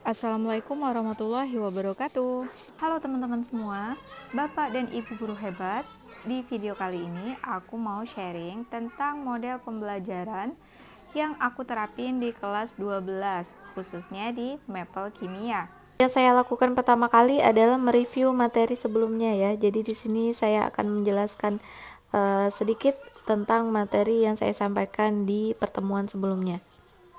Assalamualaikum warahmatullahi wabarakatuh. Halo teman-teman semua, Bapak dan Ibu guru hebat. Di video kali ini aku mau sharing tentang model pembelajaran yang aku terapin di kelas 12, khususnya di Mapel Kimia. Yang saya lakukan pertama kali adalah mereview materi sebelumnya ya. Jadi di sini saya akan menjelaskan sedikit tentang materi yang saya sampaikan di pertemuan sebelumnya.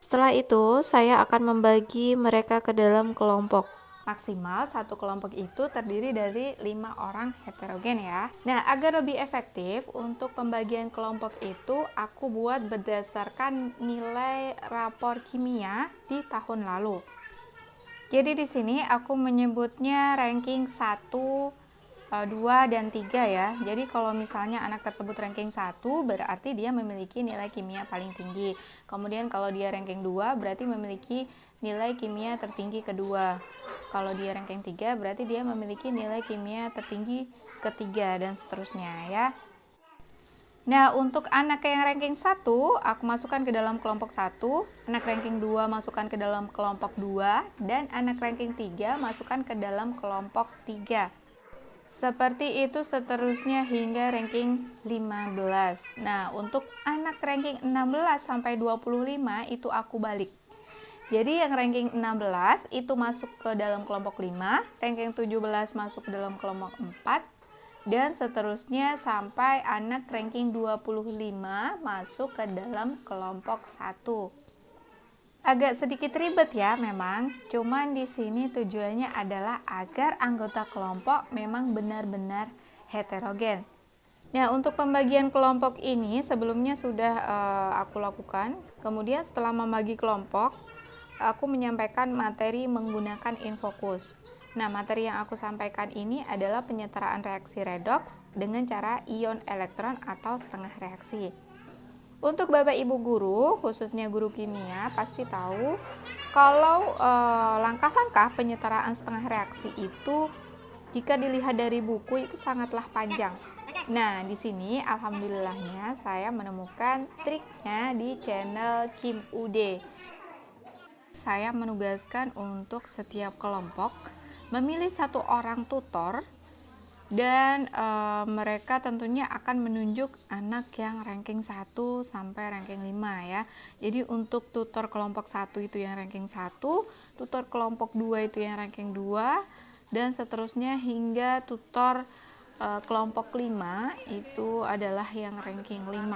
Setelah itu, saya akan membagi mereka ke dalam kelompok. Maksimal satu kelompok itu terdiri dari 5 orang heterogen ya. Nah, agar lebih efektif untuk pembagian kelompok itu, aku buat berdasarkan nilai rapor kimia di tahun lalu. Jadi di sini aku menyebutnya ranking 1, 2, dan 3 ya. Jadi kalau misalnya anak tersebut ranking 1 berarti dia memiliki nilai kimia paling tinggi. Kemudian kalau dia ranking 2 berarti memiliki nilai kimia tertinggi kedua. Kalau dia ranking 3 berarti dia memiliki nilai kimia tertinggi ketiga dan seterusnya ya. Nah, untuk anak yang ranking 1, aku masukkan ke dalam kelompok 1, anak ranking 2 masukkan ke dalam kelompok 2, dan anak ranking 3 masukkan ke dalam kelompok 3. Seperti itu seterusnya hingga ranking 15. Nah, untuk anak ranking 16 sampai 25 itu aku balik. Jadi yang ranking 16 itu masuk ke dalam kelompok 5, ranking 17 masuk ke dalam kelompok 4, dan seterusnya sampai anak ranking 25 masuk ke dalam kelompok 1. Agak sedikit ribet ya memang, cuman di sini tujuannya adalah agar anggota kelompok memang benar-benar heterogen. Nah, untuk pembagian kelompok ini sebelumnya sudah aku lakukan. Kemudian setelah membagi kelompok, aku menyampaikan materi menggunakan infocus. Nah, materi yang aku sampaikan ini adalah penyetaraan reaksi redoks dengan cara ion elektron atau setengah reaksi. Untuk Bapak Ibu guru, khususnya guru kimia, pasti tahu kalau langkah-langkah penyetaraan setengah reaksi itu jika dilihat dari buku itu sangatlah panjang. Nah, di sini alhamdulillahnya saya menemukan triknya di channel Kim Ude. Saya menugaskan untuk setiap kelompok memilih satu orang tutor dan mereka tentunya akan menunjuk anak yang ranking 1 sampai ranking 5 ya. Jadi untuk tutor kelompok 1 itu yang ranking 1, tutor kelompok 2 itu yang ranking 2, dan seterusnya hingga tutor kelompok 5 itu adalah yang ranking 5.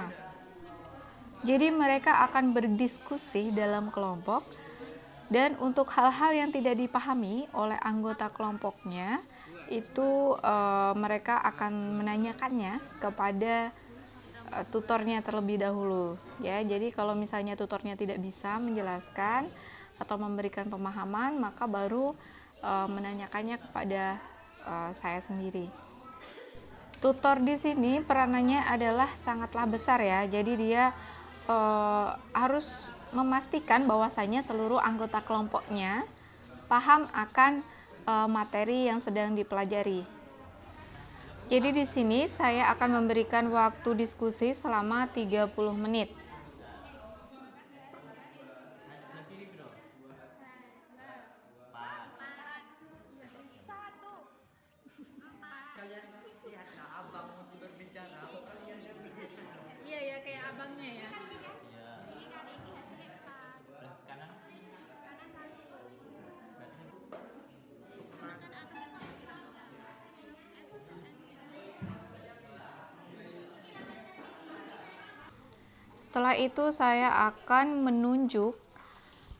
Jadi mereka akan berdiskusi dalam kelompok, dan untuk hal-hal yang tidak dipahami oleh anggota kelompoknya itu mereka akan menanyakannya kepada tutornya terlebih dahulu ya. Jadi kalau misalnya tutornya tidak bisa menjelaskan atau memberikan pemahaman, maka baru menanyakannya kepada saya sendiri. Tutor di sini peranannya adalah sangatlah besar ya. Jadi dia harus memastikan bahwasanya seluruh anggota kelompoknya paham akan materi yang sedang dipelajari. Jadi di sini saya akan memberikan waktu diskusi selama 30 menit. Kalian lihat nggak abang mau berbicara, kalian yang berbicara. Iya ya, kayak abangnya ya. Iya. Ini kan ini hasilnya kanan. Setelah itu saya akan menunjuk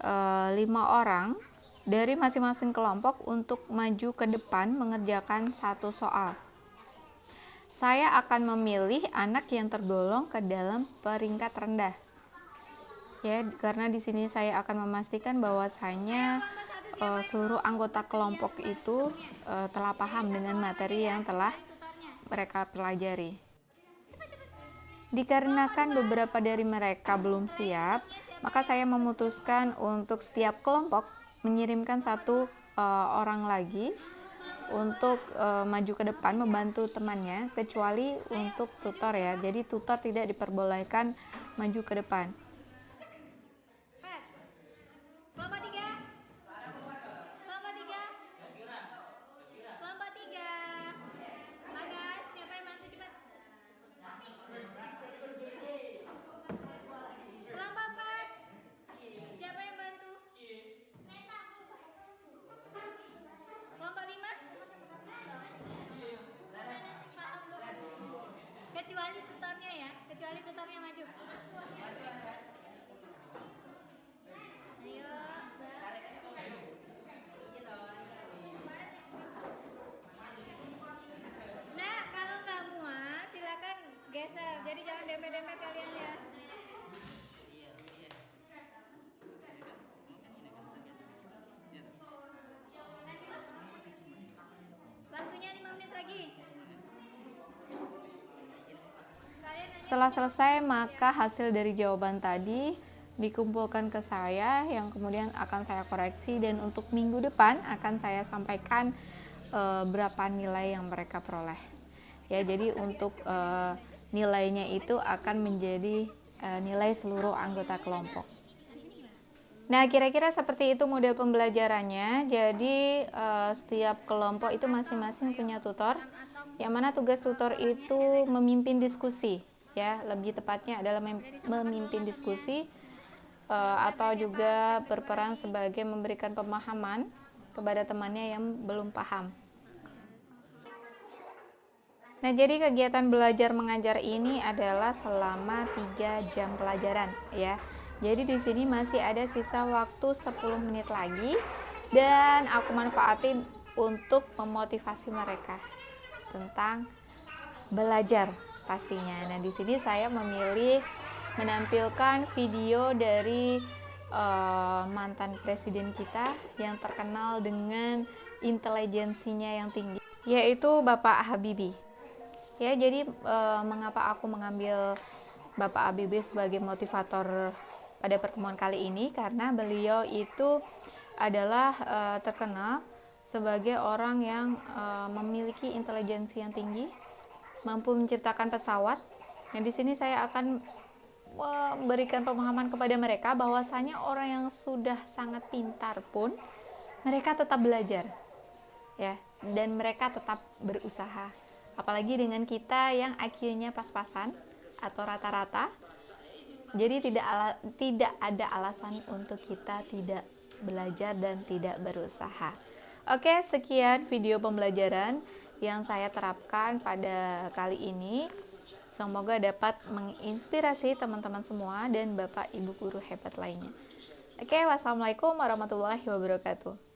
5 orang dari masing-masing kelompok untuk maju ke depan mengerjakan satu soal. Saya akan memilih anak yang tergolong ke dalam peringkat rendah. Ya, karena di sini saya akan memastikan bahwasanya seluruh anggota kelompok itu telah paham dengan materi yang telah mereka pelajari. Dikarenakan beberapa dari mereka belum siap, maka saya memutuskan untuk setiap kelompok mengirimkan satu orang lagi untuk maju ke depan membantu temannya, kecuali untuk tutor ya. Jadi tutor tidak diperbolehkan maju ke depan. Setelah selesai, maka hasil dari jawaban tadi dikumpulkan ke saya, yang kemudian akan saya koreksi, dan untuk minggu depan akan saya sampaikan berapa nilai yang mereka peroleh. Ya, jadi untuk nilainya itu akan menjadi nilai seluruh anggota kelompok. Nah, kira-kira seperti itu model pembelajarannya. Jadi setiap kelompok itu masing-masing punya tutor, yang mana tugas tutor itu memimpin diskusi, ya, lebih tepatnya adalah memimpin diskusi atau juga berperan sebagai memberikan pemahaman kepada temannya yang belum paham. Nah, jadi kegiatan belajar mengajar ini adalah selama 3 jam pelajaran, ya. Jadi di sini masih ada sisa waktu 10 menit lagi, dan aku manfaatin untuk memotivasi mereka tentang belajar pastinya. Nah, di sini saya memilih menampilkan video dari mantan presiden kita yang terkenal dengan intelijensinya yang tinggi, yaitu Bapak Habibie. Ya, jadi mengapa aku mengambil Bapak Habibie sebagai motivator pada pertemuan kali ini? Karena beliau itu adalah terkenal sebagai orang yang memiliki intelijensi yang tinggi, mampu menciptakan pesawat. Nah, di sini saya akan memberikan pemahaman kepada mereka bahwasanya orang yang sudah sangat pintar pun mereka tetap belajar, ya, dan mereka tetap berusaha. Apalagi dengan kita yang IQ-nya pas-pasan atau rata-rata, jadi tidak ada alasan untuk kita tidak belajar dan tidak berusaha. Oke, sekian video pembelajaran yang saya terapkan pada kali ini. Semoga dapat menginspirasi teman-teman semua dan Bapak Ibu guru hebat lainnya. Oke, wassalamualaikum warahmatullahi wabarakatuh.